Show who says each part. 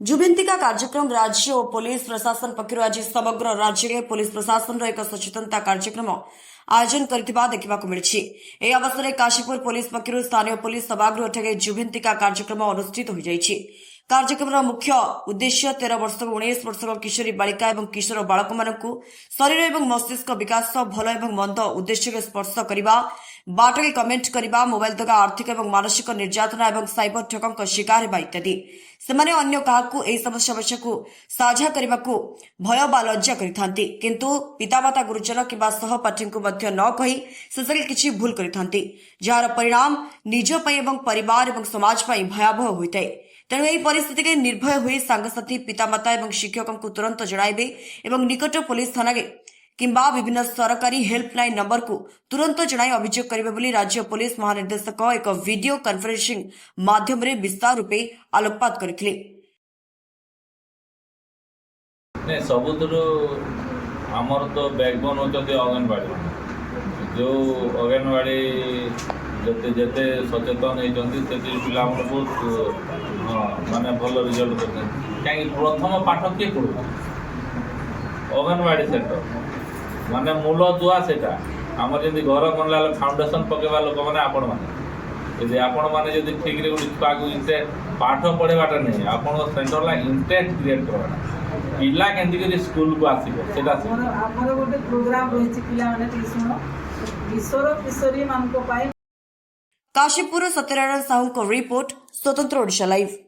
Speaker 1: जुबिन्तिका कार्यक्रम राज्य और पुलिस प्रशासन पक्षर आज समग्र राज्य में पुलिस प्रशासन एक सचेतनता कार्यक्रम आयोजन करथिबा देखिबाकु मिलिछि। एही अवसर काशीपुर पुलिस पक्षर स्थानीय पुलिस सभागृह ठारे जुबिन्तिका कार्यक्रम अनुष्ठित हो जाइछि। कार्यक्रम मुख्य उद्देश्य 13 वर्ष 19 वर्ष किशोरी बालिका और किशोर बालक मानकु शरीर और मस्तिष्क विकास भल और मंद उद्देश्य स्पर्श करने बाटरे कमेंट करने मोबाइल द्वारा आर्थिक और मानसिक निर्यातना और साइबर ठकंक शिकार होगा इत्यादि सेमाने अन्य काहाकू एही सब समस्या को साझा करने को भय बा लज्जा करिथांती किंतु पितामाता गुरुजन किंबा सहपाठी को मध्य न कही शेषे किछि भूल करिथांती जार परिणाम निज पई एवं परिवार और समाज पई भयावह होइताय। तेणु यह परिस्थिति के निर्भय हुए सांगसाथी पितामाता और शिक्षकों को तुरंत जणाइबे एवं निकट पुलिस थाना किंबा विभिन्न सरकारी हेल्पलाइन नंबर को तुरंत जणाई अभियोग करेंगे बोली राज्य पुलिस महानिर्देशक एक वीडियो कॉन्फ्रेंसिंग माध्यम रे विस्तार रूपे आलोकपात करथिले।
Speaker 2: ने सबुतरो हमर तो बैकबोन होचते अंगनवाड़ी जो अंगनवाड़ी जते जते सचेतन होती से पिला बहुत माने भल रिजल्ट करते कहीं प्रथम पाठ किए पढ़ू अंगनवाड़ी सेक्टर माने मूल दुआ सेटा आम जमी घर बनला फाउंडेशन पकेवा लोक मैंने आपण मैंने आपण मैंने ठीक रे गोटे पाठ पढ़ेबाटा नहीं आपण सेंटर ला इंटरेस्ट क्रिएट करवाटा पिला केंदी स्कूल को आसीबो सेटा
Speaker 3: हमर गोटे प्रोग्राम रहिछि पिला माने ट्यूशन किशोर किशोरी मान को पाए।
Speaker 1: काशीपुर सत्यनारायण साहू को रिपोर्ट स्वतंत्र ओडिशा लाइव।